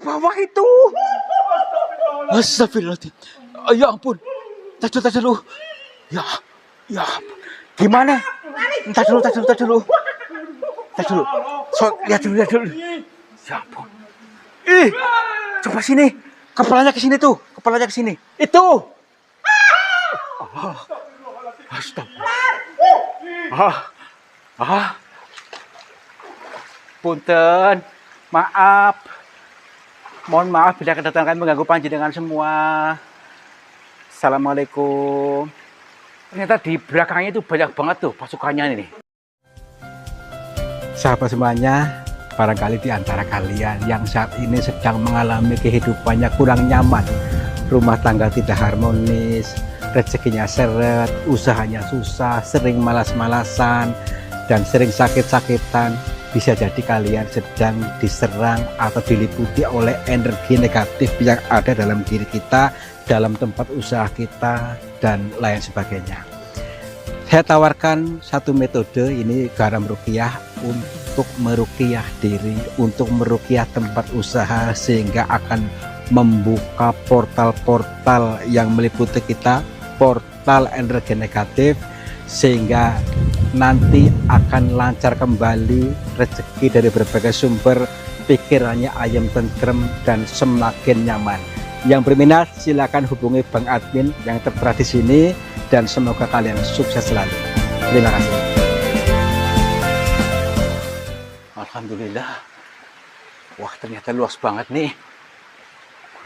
bawah itu. Astagfirullahaladzim. Ya ampun. Tak dulu. Ya, ya ampun. Gimana? Tak dulu. So, lihat dulu. Ya ampun. Ih, coba sini. Kepalanya ke sini tuh. Itu. Astagfirullah. Punten. Maaf. Mohon maaf bila kedatangan kami mengganggu panjenengan semua. Assalamualaikum. Ternyata di belakangnya itu banyak banget tuh pasukannya ini. Sahabat semuanya, barangkali di antara kalian yang saat ini sedang mengalami kehidupannya kurang nyaman, rumah tangga tidak harmonis, rezekinya seret, usahanya susah, sering malas-malasan, dan sering sakit-sakitan, bisa jadi kalian sedang diserang atau diliputi oleh energi negatif yang ada dalam diri kita, dalam tempat usaha kita, dan lain sebagainya. Saya tawarkan satu metode, ini garam ruqyah, untuk meruqyah diri, untuk meruqyah tempat usaha, sehingga akan membuka portal-portal yang meliputi kita, portal energi negatif, sehingga nanti akan lancar kembali rezeki dari berbagai sumber, pikirannya ayam tentrem dan semakin nyaman. Yang berminat silakan hubungi Bang Admin yang tertera di sini, dan semoga kalian sukses selalu. Terima kasih. Alhamdulillah. Wah, ternyata luas banget nih.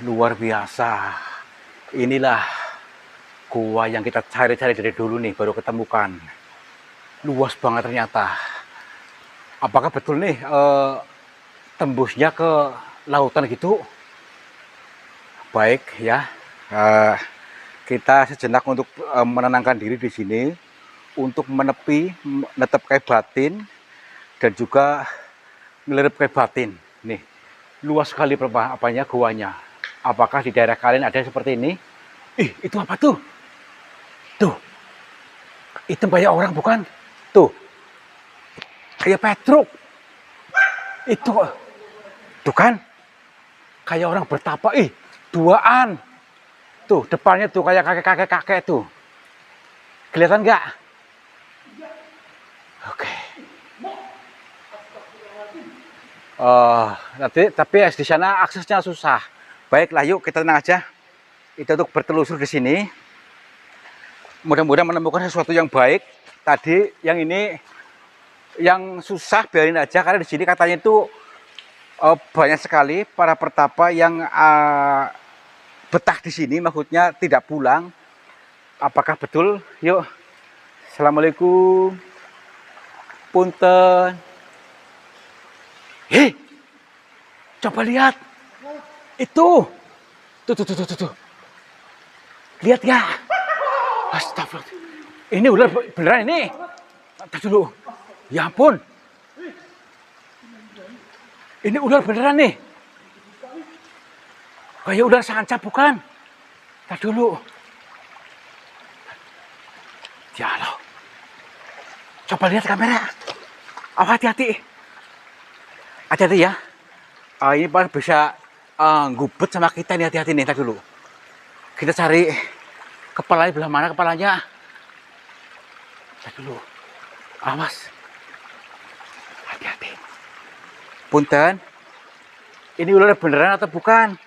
Luar biasa. Inilah gua yang kita cari-cari dari dulu nih, baru ketemukan. Luas banget ternyata. Apakah betul nih tembusnya ke lautan gitu? Baik ya, kita sejenak untuk menenangkan diri di sini, untuk menepi, netepkai batin, dan juga ngelerepkai batin. Nih, luas sekali apanya guanya. Apakah di daerah kalian ada seperti ini? Ih, itu apa tuh? Tuh, itu banyak orang bukan? Tuh, kayak Petruk. Itu, tuh kan? Kayak orang bertapa. Ih, duaan. Tuh, depannya tuh kayak kakek-kakek tuh. Kelihatan nggak? Oke. Tapi di sana aksesnya susah. Baiklah, yuk kita tenang aja. Itu untuk bertelusur di sini. Mudah-mudahan menemukan sesuatu yang baik. Tadi yang ini yang susah biarin aja, karena di sini katanya itu banyak sekali para pertapa yang betah di sini, maksudnya tidak pulang. Apakah betul? Yuk. Assalamualaikum. Punten. Hei, coba lihat. Itu. Tuh. Lihat ya. Astagfirullah. Ini ular beneran ini. Tunggu dulu. Ya ampun. Ini ular beneran nih. Kayak ular sanca bukan? Tunggu dulu. Ya Allah. Coba lihat kamera. Oh, hati-hati. Hati-hati ya. Ini bisa gubet sama kita nih, hati-hati nih. Tunggu dulu. Kita cari kepalanya, belah mana kepalanya. Tunggu dulu. Awas. Hati-hati. Punten. Ini ular beneran atau bukan?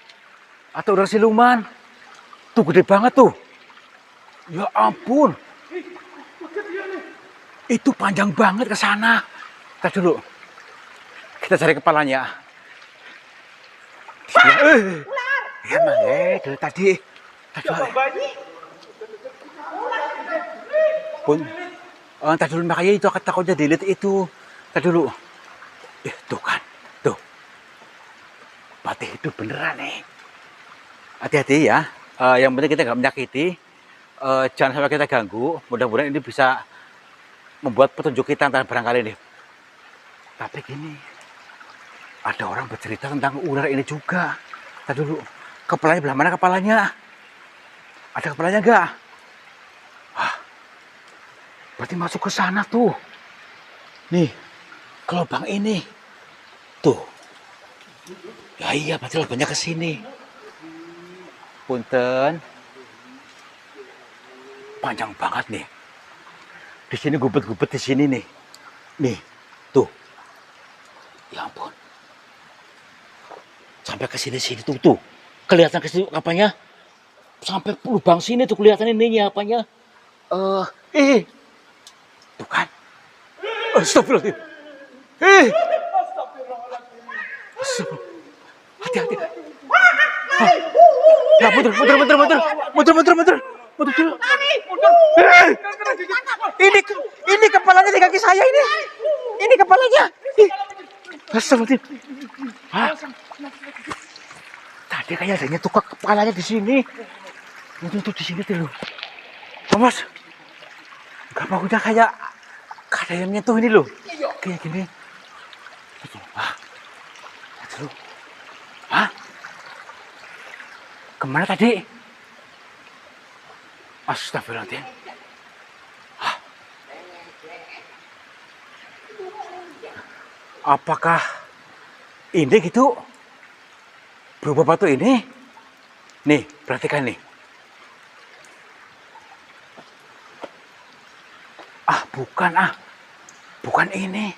Atau ular siluman? Tuh gede banget tuh. Ya ampun. Itu panjang banget ke sana. Kita dulu. Kita cari kepalanya. Ya emang dari tadi. Pun. Entar dulu, makanya itu aku takutnya dilihat itu. Entar dulu. Tuh kan. Tuh. Berarti itu beneran nih. Hati-hati ya. Yang penting kita nggak menyakiti. Jangan sampai kita ganggu. Mudah-mudahan ini bisa membuat petunjuk kita antara barangkali nih. Tapi gini, ada orang bercerita tentang ular ini juga. Kita dulu, kepalanya belah mana kepalanya? Ada kepalanya enggak? Wah, berarti masuk ke sana tuh. Nih, ke lubang ini. Tuh. Ya iya, berarti lobangnya ke sini. Punten, panjang banget nih. Di sini gubet-gubet di sini nih. Nih, tuh. Ya ampun. Sampai ke sini-sini tuh. Kelihatan ke sini apanya? Sampai lubang sini tuh kelihatan ininya apanya. Tuh kan. Astagfirullahaladzim. Eh, hati-hati. Ya, mundur. Mundur. Eh, ini kepalanya di kaki saya ini. Ini kepalanya. Astagfirullahaladzim. Hah? Tadi kayak adanya tukak kepalanya di sini. Itu di sini tuh. Thomas. Gak mau udah kayak ada yang nyentuh ini loh. Kayak gini. Aduh. Hah? Kemana tadi? Astagfirullahaladzim. Hah? Apakah ini gitu? Berubah batu ini? Nih, perhatikan nih. Bukan ini.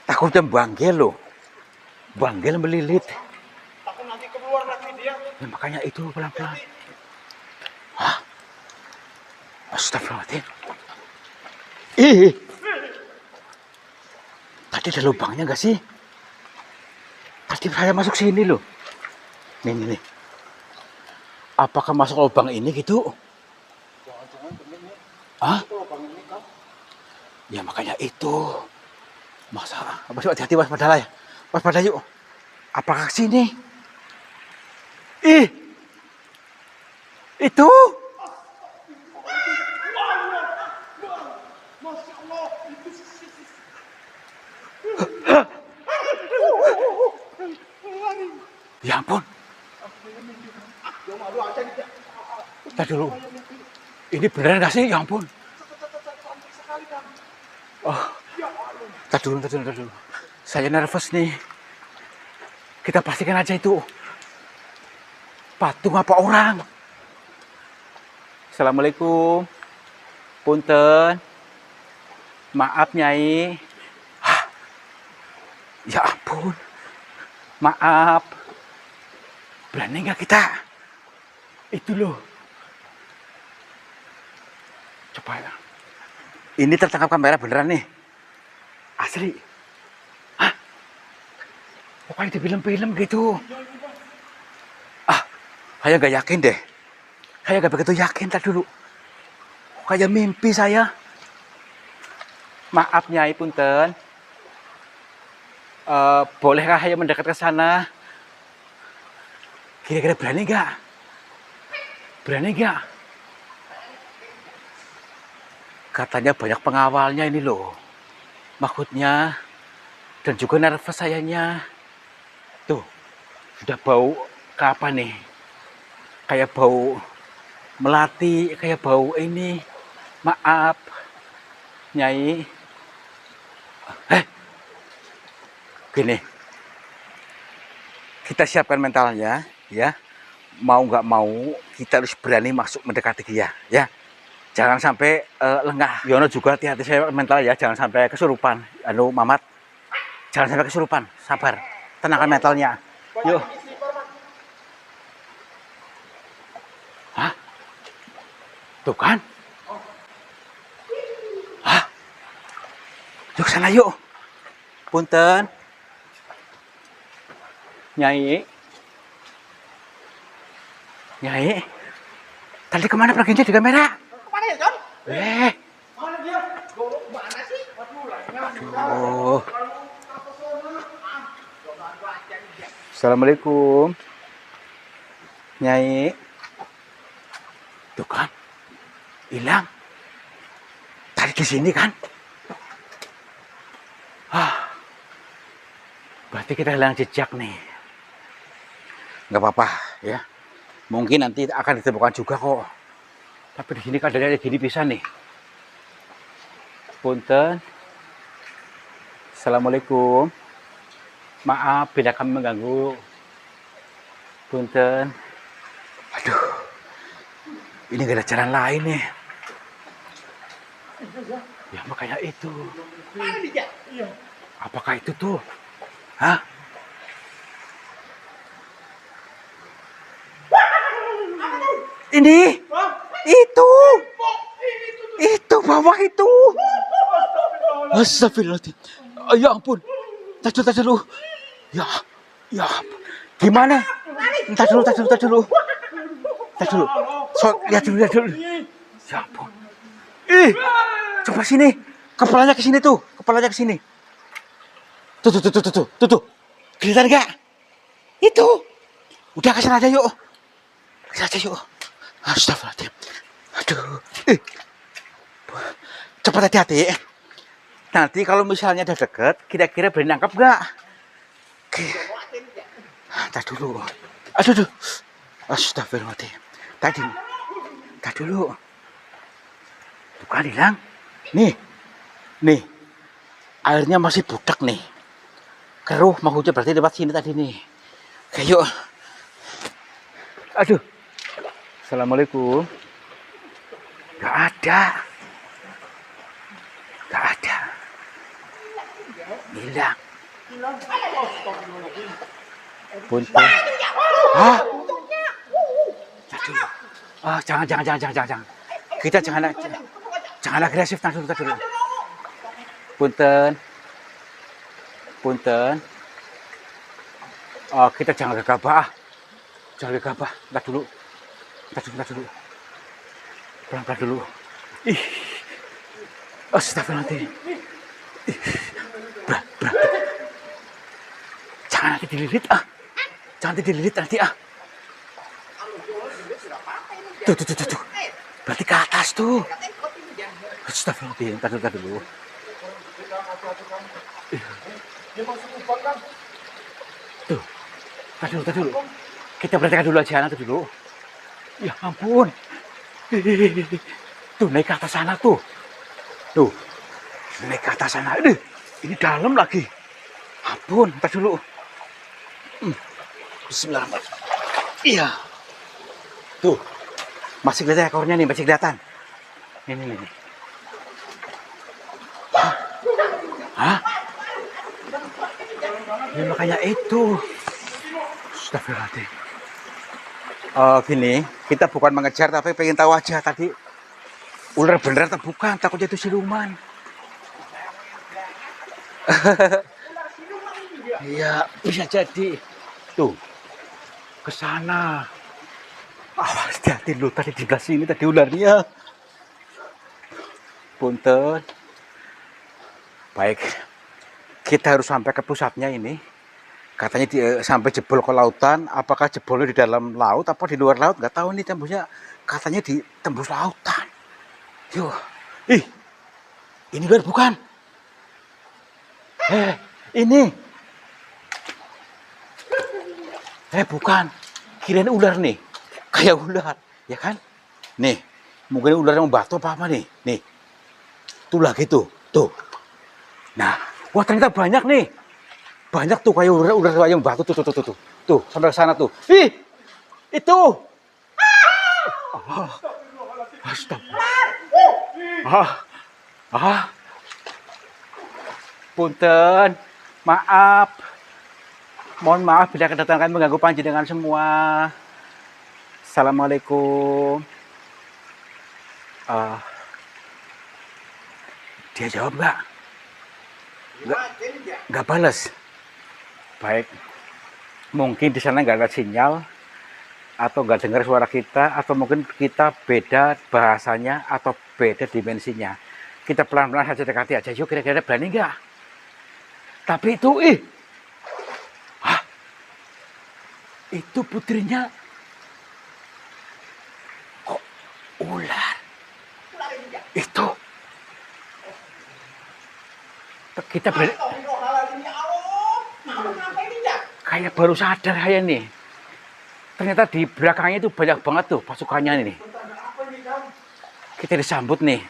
Takutnya banggel loh. Banggel melilit. Takut nanti keluar lagi dia. Ya, makanya itu pelan-pelan. Hah? Astagfirullahaladzim. Tadi ada lubangnya nggak sih? Tadi saya masuk sini loh. Nih. Apakah masuk lubang ini gitu? Jangan-jangan temennya. Hah? Itu lubang ini kan. Ya makanya itu. Masa? Hati-hati, waspada ya. Waspada yuk. Apakah sini? Itu. Masya Allah. Ya ampun. Tadi dulu. Ini beneran gak sih? Ya ampun. Oh. Tadi dulu. Saya nervous nih. Kita pastikan aja itu patung apa orang. Assalamualaikum. Punten. Maaf Nyai. Hah. Ya ampun. Maaf. Berani nggak kita? Itu loh. Coba ya. Ini tertangkap kamera beneran nih. Asli. Hah? Pokoknya di film-film gitu. Saya nggak yakin deh. Saya nggak begitu yakin tadi dulu. Kayak mimpi saya. Maaf Nyai Punten. Bolehkah saya mendekat ke sana? Kira-kira berani nggak? Katanya banyak pengawalnya ini loh. Maksudnya. Dan juga nervous sayanya. Tuh. Sudah bau ke apa nih? Kayak bau melati. Kayak bau ini. Maaf. Nyai. Gini. Kita siapkan mentalnya. Ya. Mau nggak mau. Kita harus berani masuk mendekati dia. Ya. Jangan sampai lengah. Yono juga hati-hati saya mental ya. Jangan sampai kesurupan. Mamat. Jangan sampai kesurupan. Sabar. Tenangkan mentalnya. Yuk. Hah? Tuh kan? Hah? Yuk sana yuk. Punten. Nyai. Tadi kemana perginya di kamera? Kemana ya, John? Mana dia? Golok mana sih? Aduh. Assalamualaikum. Nyai. Tuh kan. Hilang. Tadi di sini kan? Berarti kita hilang jejak nih. Nggak apa-apa ya. Mungkin nanti akan ditemukan juga kok. Tapi di sini keadaannya gini bisa nih. Punten. Assalamualaikum. Maaf bila kami mengganggu. Punten. Aduh. Ini gak ada jalan lain nih. Ya makanya itu. Apakah itu tuh? Hah? Ini. Itu. Itu bawah itu. Astagfirullahaladzim. Oh, ya ampun. Tar dulu. Ya. Ya ampun. Gimana? Tar dulu. So, lihat dulu. Ya ampun. Ih. Coba sini. Kepalanya ke sini tuh. Tuh. Kelihatan enggak? Itu. Udah kesana aja yuk. Astagfirullahaladzim. Aduh. Cepat hati-hati. Nanti kalau misalnya udah deket, kira-kira berani nangkap nggak? Tadi dulu. Aduh. Astagfirullahaladzim. Tadi dulu. Bukan hilang. Nih. Airnya masih budak nih. Keruh mau hujan berarti lewat sini tadi nih. Oke, yuk. Aduh. Assalamualaikum. Gak ada. Hilang. Punten. Hah? Jangan. Kita jangan agresif. Tar dulu. Punten. Oh, kita jangan gegabah. Tar dulu. Pelan-pelan dulu. Ih. Astagfirullahaladzim. Jangan nanti dililit nanti. Tuh. Berarti ke atas tuh. Astagfirullahaladzim. Tar dulu. Tuh. Tar dulu. Kita perhatikan dulu aja, nanti dulu. Ya ampun. Tuh, naik ke atas sana tuh. Naik ke atas sana. Ini dalam lagi. Ampun, ntar dulu. Bismillahirrahmanirrahim. Iya. Tuh. Masih kelihatan ekornya nih, masih kelihatan. Ini. Hah? Ya makanya itu. Astagfirullahaladzim. Gini, kita bukan mengejar tapi pengen tahu aja tadi ular beneran atau bukan, takutnya itu siluman. Iya, bisa jadi. Tuh, ke sana. Hati-hati lu tadi di belah sini tadi ularnya. Punten. Baik, kita harus sampai ke pusatnya ini. Katanya sampai jebol ke lautan. Apakah jebolnya di dalam laut apa di luar laut? Nggak tahu nih, tembusnya katanya di tembus lautan. Yuk, ini ular bukan? Ini. Bukan. Kirain ular nih. Kayak ular, ya kan? Nih, mungkin ular yang membatu apa nih? Nih. Tuh lagi tuh. Nah, wah ternyata banyak nih. Banyak tuh kayak ular yang membatu tuh. Tuh, sampai ke sana tuh. Itu. Astaga. Punten, maaf. Mohon maaf bila kedatangan kami mengganggu panjenengan semua. Assalamualaikum. Dia jawab nggak balas. Baik, mungkin di sana nggak ada sinyal atau nggak dengar suara kita, atau mungkin kita beda bahasanya atau beda dimensinya. Kita pelan-pelan saja dekati aja. Yuk, kira-kira berani nggak? Tapi itu, itu putrinya kok ular? Itu kita kayak baru sadar kayak nih. Ternyata di belakangnya itu banyak banget tuh pasukannya nih. Kita disambut nih.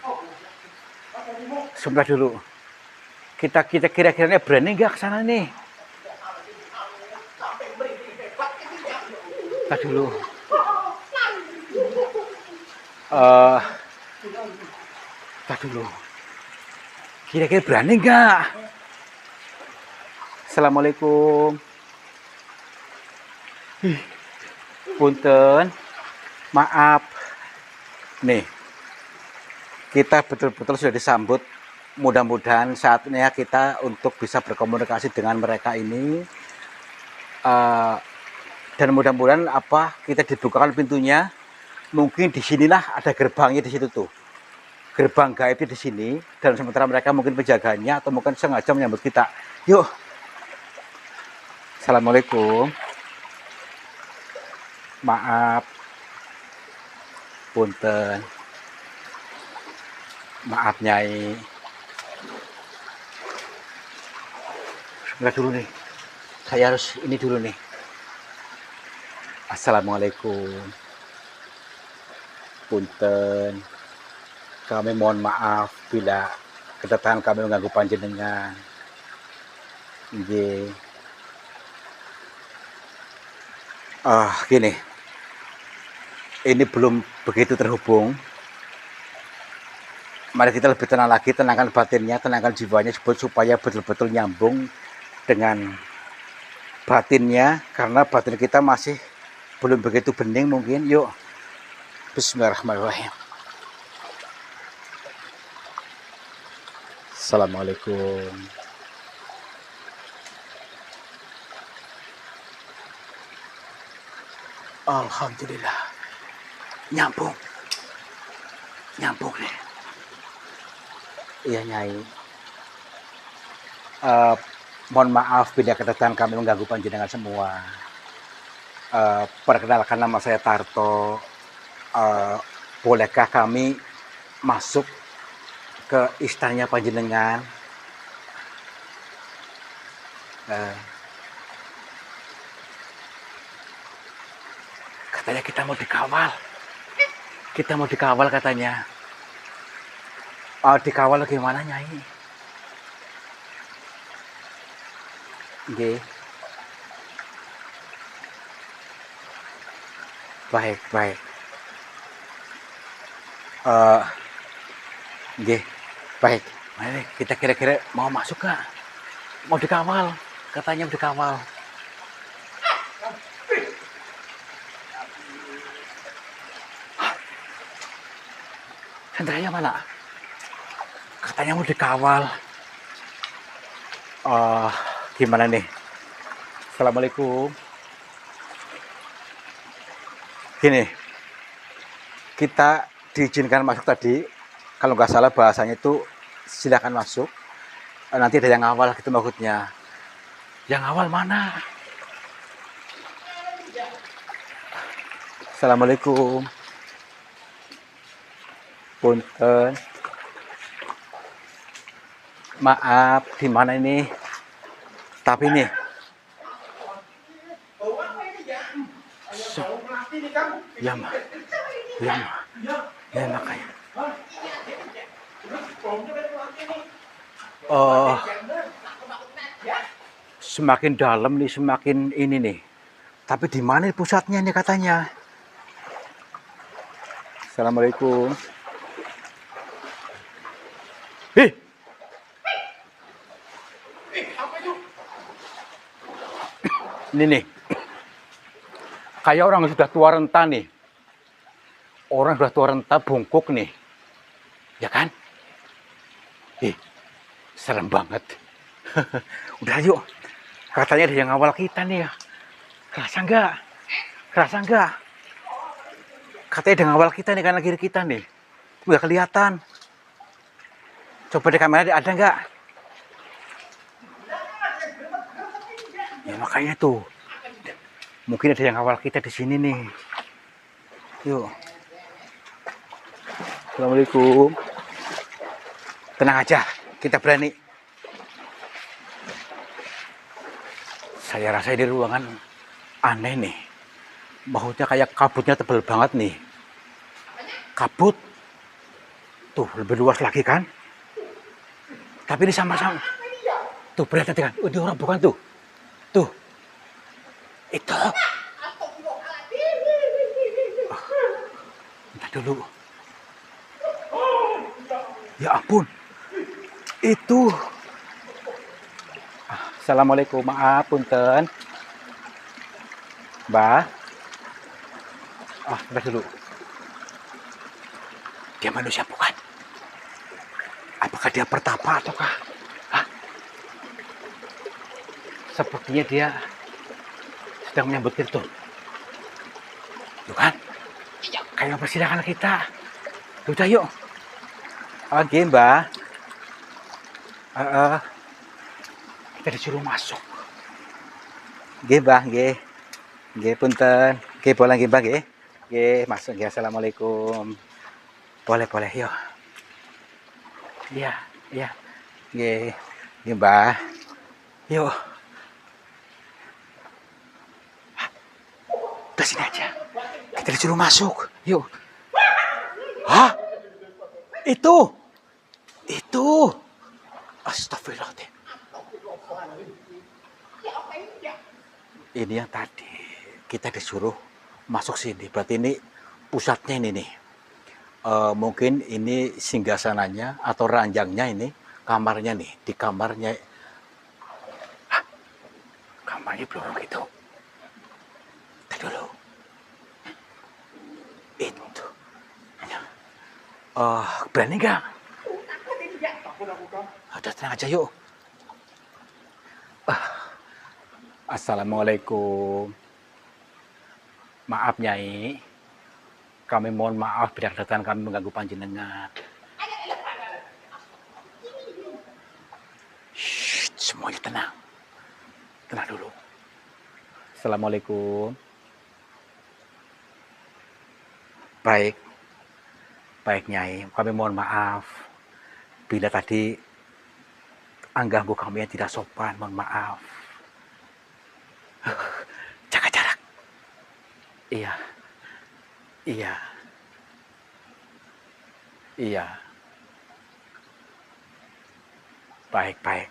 Sebentar dulu. Kita kira-kiranya berani nggak ke sana nih? Tak dulu. Eh, tak dulu. Kira-kira berani nggak? Assalamualaikum. Punten, maaf. Nih, kita betul-betul sudah disambut. Mudah-mudahan saatnya kita untuk bisa berkomunikasi dengan mereka ini. Dan mudah-mudahan kita dibukakan pintunya. Mungkin disinilah ada gerbangnya di situ tuh. Gerbang gaib di sini. Dan sementara mereka mungkin penjaganya atau mungkin sengaja menyambut kita. Yuk. Assalamualaikum. Maaf. Punten. Maaf Nyai. Enggak dulu nih. Saya harus ini dulu nih. Assalamualaikum. Punten. Kami mohon maaf bila kedatangan kami mengganggu panjenengan. Nggih. Gini. Ini belum begitu terhubung. Mari kita lebih tenang lagi, tenangkan batinnya, tenangkan jiwanya supaya betul-betul nyambung dengan batinnya, karena batin kita masih belum begitu bening mungkin. Yuk. Bismillahirrahmanirrahim. Assalamualaikum. Alhamdulillah. Nyambung nih. Iya Nyai. Mohon maaf bila kedatangan kami mengganggu panjenengan semua. Perkenalkan, nama saya Tarto. Bolehkah kami masuk ke istananya panjenengan? Katanya kita mau dikawal. Kita mau dikawal katanya. Dikawal gimana Nyai? Nggih. Baik. Nggih, baik. Mari kita kira-kira mau masuk nggak? Mau dikawal? Katanya mau dikawal. Sentranya mana? Katanya mau dikawal. Gimana nih? Assalamualaikum. Gini, kita diizinkan masuk tadi. Kalau nggak salah bahasanya itu silakan masuk. Nanti ada yang ngawal gitu maksudnya. Yang ngawal mana? Assalamualaikum. Punten. Maaf, di mana ini? Tapi nih. Ya makanya. Semakin dalam nih, semakin ini nih. Tapi di mana pusatnya nih katanya? Assalamualaikum. Ini nih. Kayak orang sudah tua renta nih. Orang sudah tua renta bungkuk nih. Ya kan? Serem banget. Udah yuk. Katanya ada yang ngawal kita nih ya. Kerasa enggak? Katanya ada yang ngawal kita nih, kanan kiri kita nih. Udah kelihatan. Coba di kamera ada enggak? Ya makanya tuh. Mungkin ada yang ngawal kita di sini nih. Yuk. Assalamualaikum. Tenang aja, kita berani. Saya rasa di ruangan aneh nih. Maksudnya kayak kabutnya tebal banget nih. Kabut. Tuh, lebih luas lagi kan? Tapi ini sama-sama. Tuh, perhatikan kan? Ini orang bukan tuh. Tuh. Itu. dulu. Ya ampun. Itu. Assalamualaikum, maaf, punten. Mbah. Udah dulu. Dia manusia bukan? Apakah dia pertapa ataukah? Hah? Sepertinya dia sedang menyambut Tirton. Tuh kan? Kayak persidangan kita. Udah yuk. Oke, Mbak. Kita disuruh masuk. Nggih, Mbah, nggih. Nggih, punten. Nggih, boleh nggih, Mbah, nggih. Nggih, masuk nggih. Assalamualaikum. Boleh, yuk. Iya, iya. Nggih. Nggih, Mbah. Yuk. Udah sini aja. Kita disuruh masuk. Yuk. Hah? Itu. Astagfirullahaladzim. Ini yang tadi kita disuruh masuk sini. Berarti ini pusatnya ini nih. Mungkin ini singgasananya atau ranjangnya ini, kamarnya nih. Di kamarnya. Hah? Kamarnya belum gitu. Tadi dulu. Itu. Berani nggak? Udah tenang aja yuk. Assalamualaikum. Maaf Nyai. Kami mohon maaf bila kedatangan kami mengganggu panjenengan. Shh, semuanya tenang. Tenang dulu. Assalamualaikum. Baik. Baik Nyai, kami mohon maaf bila tadi mengganggu kami yang tidak sopan, mohon maaf. Jaga jarak. Iya. Baik.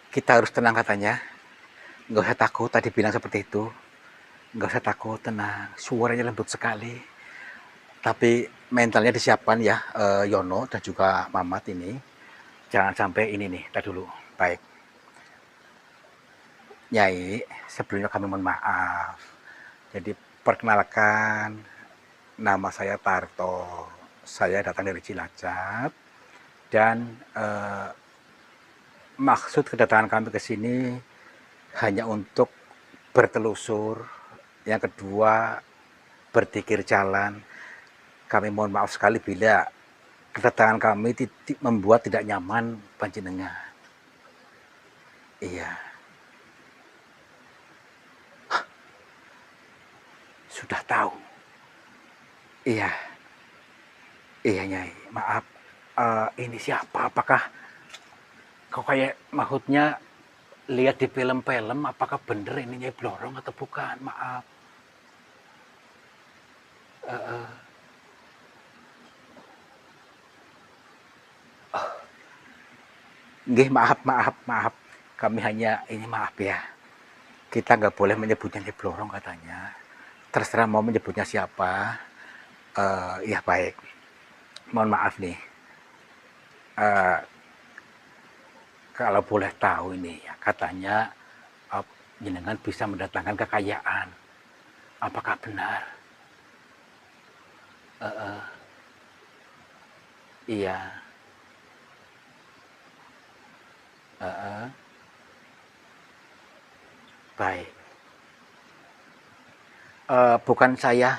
Kita harus tenang katanya. Nggak usah takut, tadi bilang seperti itu. Nggak usah takut, tenang. Suaranya lembut sekali. Tapi mentalnya disiapkan ya, Yono dan juga Mamat ini. Jangan sampai ini nih, tadi dulu. Baik. Nyai, sebelumnya kami mohon maaf. Jadi perkenalkan, nama saya Tarto. Saya datang dari Cilacap dan maksud kedatangan kami ke sini hanya untuk bertelusur. Yang kedua, berpikir jalan. Kami mohon maaf sekali bila kedatangan kami membuat tidak nyaman panjenengan. Iya. Sudah tahu. Iya Nyai, maaf. Ini siapa? Apakah kau kayak maksudnya lihat di film-film? Apakah bener ini Nyai Blorong atau bukan? Maaf. Nggih, maaf. Kami hanya ini maaf ya. Kita nggak boleh menyebutnya Nyai Blorong katanya. Terserah mau menyebutnya siapa. Ya baik. Mohon maaf nih. Kalau boleh tahu ini ya, katanya jenengan bisa mendatangkan kekayaan. Apakah benar? Iya. Baik. Bukan saya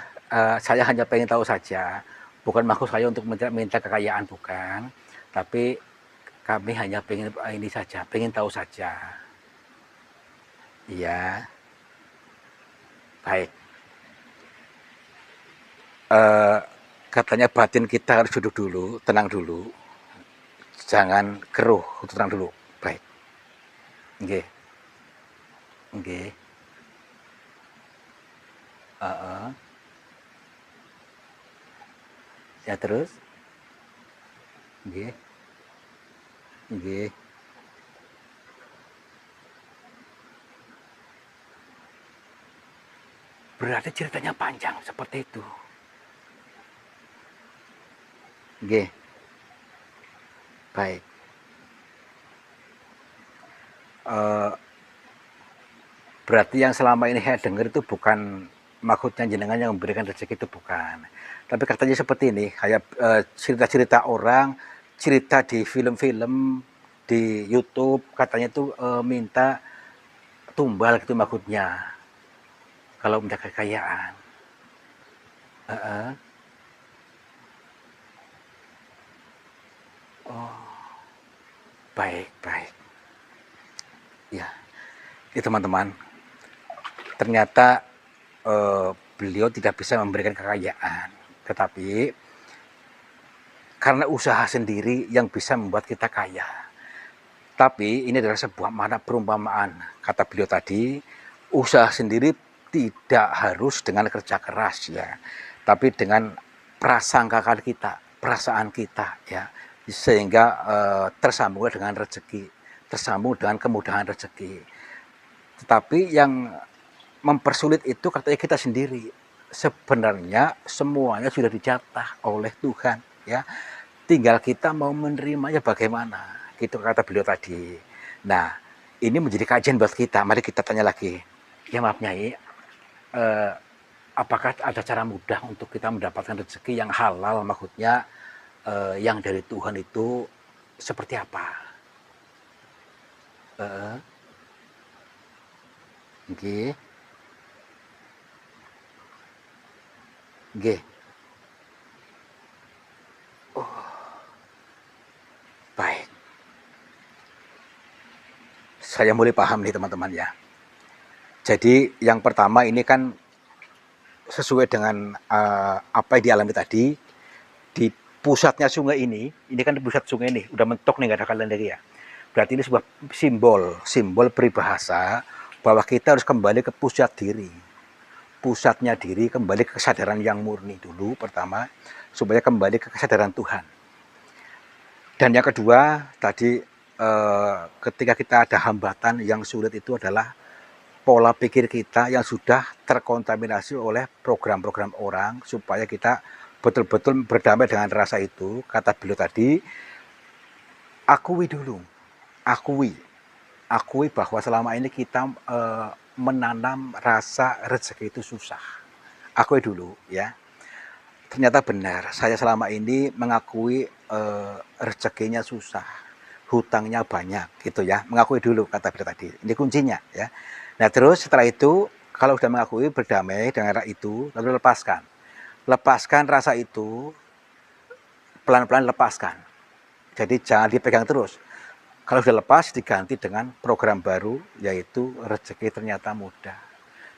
hanya pengen tahu saja. Bukan maksud saya untuk minta kekayaan, bukan. Tapi kami hanya pengen ini saja, pengen tahu saja. Iya. Baik. Katanya batin kita harus duduk dulu, tenang dulu. Jangan keruh, tenang dulu. Baik. Nggih. Ya terus. Nggih. berarti ceritanya panjang seperti itu. Oke, baik. Eh, berarti yang selama ini saya dengar itu bukan maksudnya jenengan yang memberikan rezeki, itu bukan. Tapi katanya seperti ini, kayak cerita-cerita orang, cerita di film-film, di YouTube, katanya itu minta tumbal gitu maksudnya. Kalau minta kekayaan. Heeh. Oh, baik, baik. Ya, itu teman-teman. Ternyata beliau tidak bisa memberikan kekayaan, tetapi karena usaha sendiri yang bisa membuat kita kaya. Tapi ini adalah sebuah makna perumpamaan. Kata beliau tadi, usaha sendiri tidak harus dengan kerja keras ya, tapi dengan prasangka kita, perasaan kita ya, sehingga tersambung dengan rezeki, tersambung dengan kemudahan rezeki. Tetapi yang mempersulit itu katanya kita sendiri. Sebenarnya semuanya sudah dijatah oleh Tuhan ya, tinggal kita mau menerimanya bagaimana, gitu kata beliau tadi. Nah, ini menjadi kajian buat kita. Mari kita tanya lagi, ya maaf Nyai, apakah ada cara mudah untuk kita mendapatkan rezeki yang halal, maksudnya yang dari Tuhan itu seperti apa? Nggih. Nggih. Baik. Saya mulai paham nih teman-teman ya. Jadi yang pertama ini kan sesuai dengan apa yang dialami tadi, di pusatnya sungai ini kan pusat sungai ini, udah mentok nih, nggak ada kalian lagi ya. Berarti ini sebuah simbol peribahasa bahwa kita harus kembali ke pusat diri. Pusatnya diri, kembali ke kesadaran yang murni dulu pertama, supaya kembali ke kesadaran Tuhan. Dan yang kedua, tadi ketika kita ada hambatan yang sulit itu adalah pola pikir kita yang sudah terkontaminasi oleh program-program orang, supaya kita betul-betul berdamai dengan rasa itu. Kata beliau tadi, akui dulu, akui bahwa selama ini kita menanam rasa rezeki itu susah. Akui dulu ya. Ternyata benar, saya selama ini mengakui rezekinya susah, hutangnya banyak gitu ya. Mengakui dulu kata beliau tadi. Ini kuncinya ya. Nah, terus setelah itu kalau sudah mengakui, berdamai dengan rasa itu, lalu lepaskan. Lepaskan rasa itu, pelan-pelan lepaskan. Jadi jangan dipegang terus. Kalau sudah lepas, diganti dengan program baru, yaitu rezeki ternyata mudah.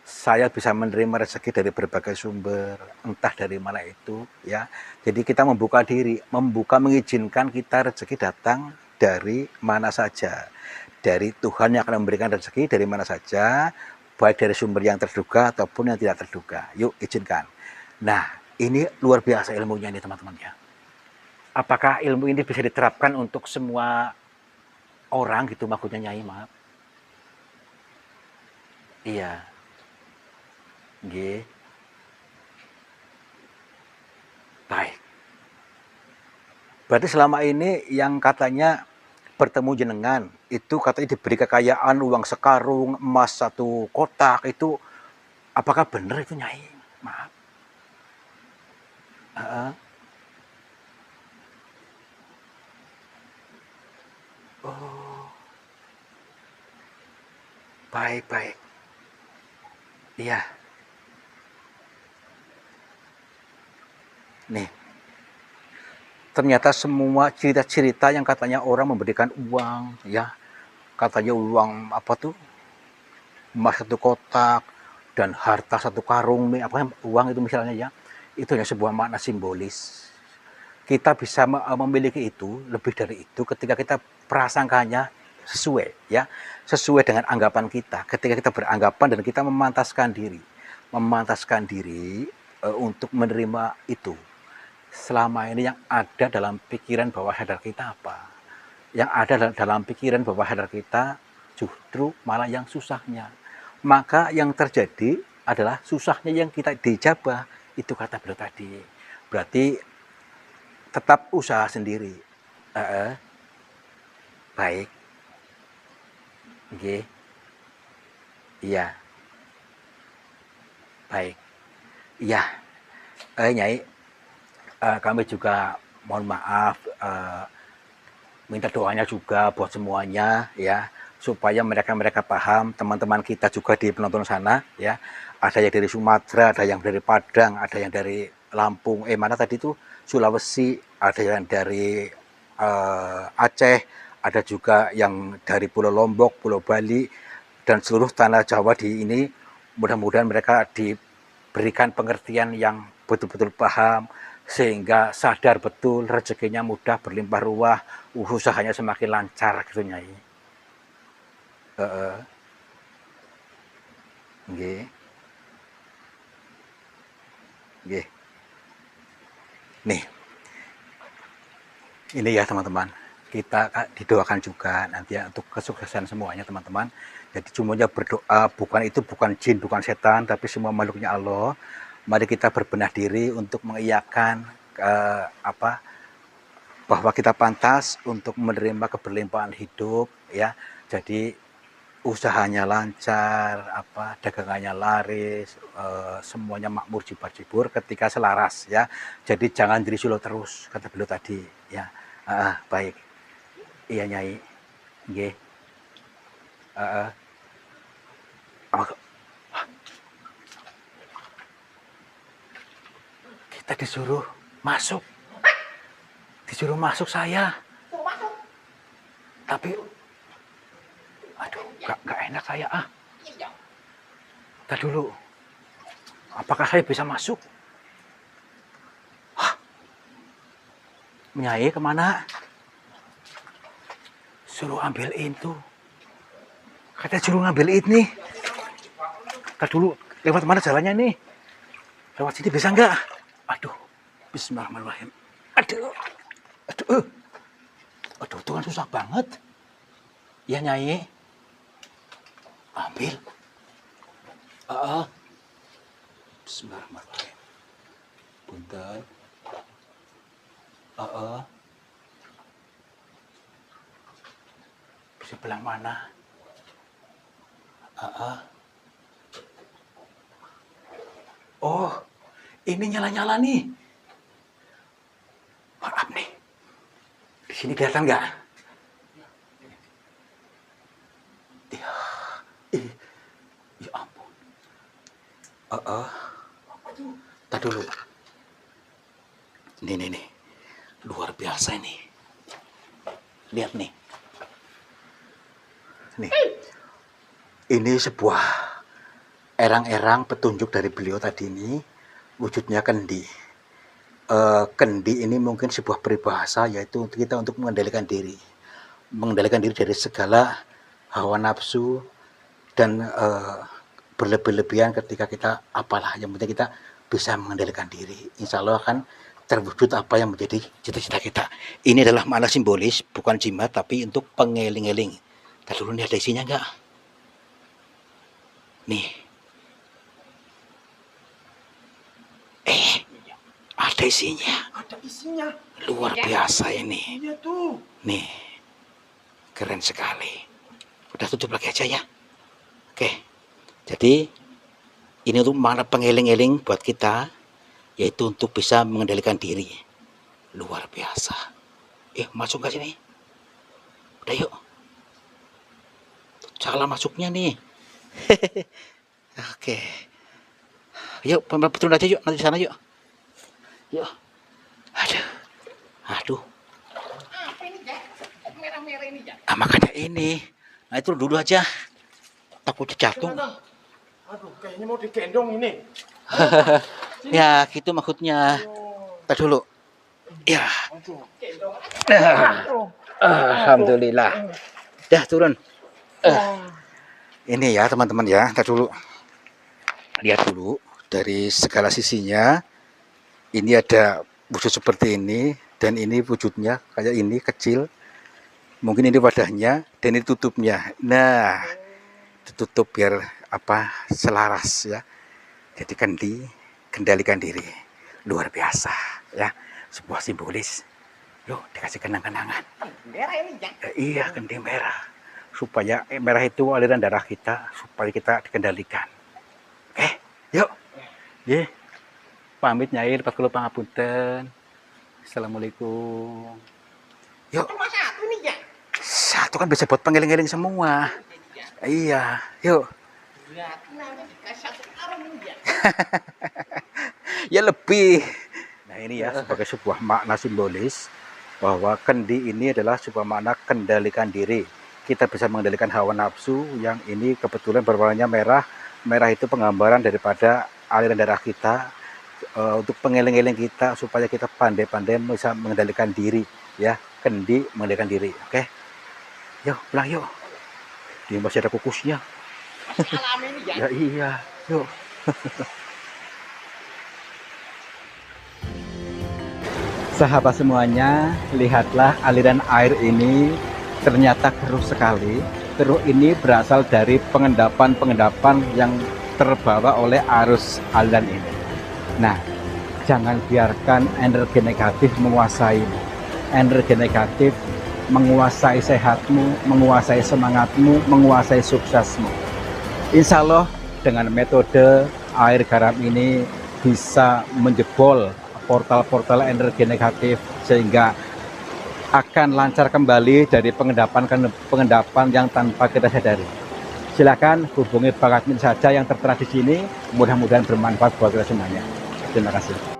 Saya bisa menerima rezeki dari berbagai sumber, entah dari mana itu ya. Jadi kita membuka diri, mengizinkan kita rezeki datang dari mana saja. Dari Tuhan yang akan memberikan rezeki dari mana saja, baik dari sumber yang terduga ataupun yang tidak terduga. Yuk izinkan. Nah, ini luar biasa ilmunya ini teman-teman ya. Apakah ilmu ini bisa diterapkan untuk semua orang gitu maksudnya Nyai, maaf? Iya. Nggih. Baik. Berarti selama ini yang katanya bertemu jenengan itu katanya diberi kekayaan, uang sekarung, emas 1 kotak, itu apakah benar itu Nyai? Maaf. Oh, baik. Iya. Nih, ternyata semua cerita-cerita yang katanya orang memberikan uang ya, katanya uang apa tuh, emas 1 kotak dan harta 1 karung, apa uang itu misalnya ya, itu hanya sebuah makna simbolis. Kita bisa memiliki itu, lebih dari itu ketika kita prasangkanya sesuai ya, sesuai dengan anggapan kita. Ketika kita beranggapan dan kita memantaskan diri untuk menerima itu. Selama ini yang ada dalam pikiran bawah sadar kita apa? Yang ada dalam pikiran bawah sadar kita justru malah yang susahnya. Maka yang terjadi adalah susahnya yang kita dijabah, itu kata beliau tadi. Berarti tetap usaha sendiri. Baik. Nggih. Iya. Baik. Iya. Nyai, kami juga mohon maaf, minta doanya juga buat semuanya ya, supaya mereka paham, teman-teman kita juga di penonton sana ya, ada yang dari Sumatera, ada yang dari Padang, ada yang dari Lampung, mana tadi tuh, Sulawesi, ada yang dari Aceh, ada juga yang dari Pulau Lombok, Pulau Bali, dan seluruh tanah Jawa di ini. Mudah-mudahan mereka diberikan pengertian yang betul-betul paham, sehingga sadar betul rezekinya mudah, berlimpah ruah, usahanya semakin lancar gitu Nyai. Nggih. Nggih. Nih, ini ya teman-teman, kita didoakan juga nanti ya untuk kesuksesan semuanya teman-teman. Jadi semuanya berdoa, bukan jin, bukan setan, tapi semua makhluknya Allah. Mari kita berbenah diri untuk mengiyakan bahwa kita pantas untuk menerima keberlimpahan hidup ya. Jadi usahanya lancar, dagangannya laris, semuanya makmur jibar-jibur ketika selaras ya. Jadi jangan diri solo terus, kata beliau tadi ya. Baik. Iya Nyai. Nggih. Kita disuruh masuk. Disuruh masuk saya. Tapi aduh, gak enak saya Tadi dulu. Apakah saya bisa masuk? Nyai kemana? Suruh ambil itu. Katanya suruh ngambil ini. Tadi dulu, lewat mana jalannya nih? Lewat sini bisa nggak? Aduh, bismillahirrahmanirrahim. Aduh, itu kan susah banget. Ya Nyai, ambil. Bismillahirrahmanirrahim. Punten. Sebelah mana? Oh, ini nyala-nyala nih. Maaf nih. Di sini kelihatan nggak? Ya ampun. Tadi dulu. Nih. Luar biasa ini. Lihat nih. Nih. Ini sebuah erang-erang petunjuk dari beliau tadi ini. Wujudnya kendi. Kendi ini mungkin sebuah peribahasa, yaitu untuk kita untuk mengendalikan diri. Mengendalikan diri dari segala hawa nafsu dan berlebih-lebihan ketika kita yang penting kita bisa mengendalikan diri. Insya Allah akan terwujud apa yang menjadi cita-cita kita. Ini adalah makna simbolis, bukan jimat, tapi untuk pengeling-eling. Tadi dulu nih, ada isinya enggak? Nih. Ada isinya. Ada isinya. Luar biasa ini. Iya tuh. Nih. Keren sekali. Udah tutup lagi aja ya. Oke. Jadi ini untuk makna pengeling-eling buat kita, yaitu untuk bisa mengendalikan diri. Luar biasa. Masuk ke sini. Udah yuk. Cara masuknya nih. Oke. Yuk, betul aja yuk, nanti sana yuk. Yuk. Aduh. Apa ini, Jak? Merah-merah ini, Jak. Makanya ini. Nah, itu dulu aja. Takutnya jatuh. Aduh, kayaknya mau digendong ini. Ya, gitu maksudnya. Tadi dulu. Ya. Alhamdulillah. Dah turun. Ini ya teman-teman ya. Tadi dulu. Lihat dulu dari segala sisinya. Ini ada wujud seperti ini, dan ini wujudnya kayak ini kecil. Mungkin ini wadahnya, dan ini tutupnya. Nah, ditutup biar selaras ya. Jadi kendi, kendalikan diri. Luar biasa ya, sebuah simbolis. Yuk dikasih kenang-kenangan. Merah ini ya. Iya, kendi merah. Supaya merah itu aliran darah kita, supaya kita dikendalikan. Oke, yuk. Ye. Pamit Nyai, lepas kula pangapunten. Assalamualaikum. Yuk. Cuma satu nih ya. Satu kan bisa buat pengeling-eling semua. Iya, yuk. Berarti nanti dikasih satu karung nih ya. Ya lebih. Nah ini ya sebagai sebuah makna simbolis bahwa kendi ini adalah sebuah makna kendalikan diri. Kita bisa mengendalikan hawa nafsu yang ini kebetulan berwarnanya merah. Merah itu penggambaran daripada aliran darah kita, untuk pengeling-eling kita supaya kita pandai-pandai bisa mengendalikan diri ya. Kendi mengendalikan diri. Oke. Yuk pulang yuk. Dia masih ada kukusnya. Alami ini ya. Ya iya, yuk. Sahabat semuanya, lihatlah aliran air ini ternyata keruh sekali. Keruh ini berasal dari pengendapan-pengendapan yang terbawa oleh arus aliran ini. Nah, jangan biarkan energi negatif menguasaimu. Energi negatif menguasai sehatmu, menguasai semangatmu, menguasai suksesmu. Insya Allah dengan metode air garam ini bisa menjebol portal-portal energi negatif sehingga akan lancar kembali dari pengendapan yang tanpa kita sadari. Silakan hubungi Bang Admin saja yang tertera di sini. Mudah-mudahan bermanfaat buat kita semuanya. Terima kasih.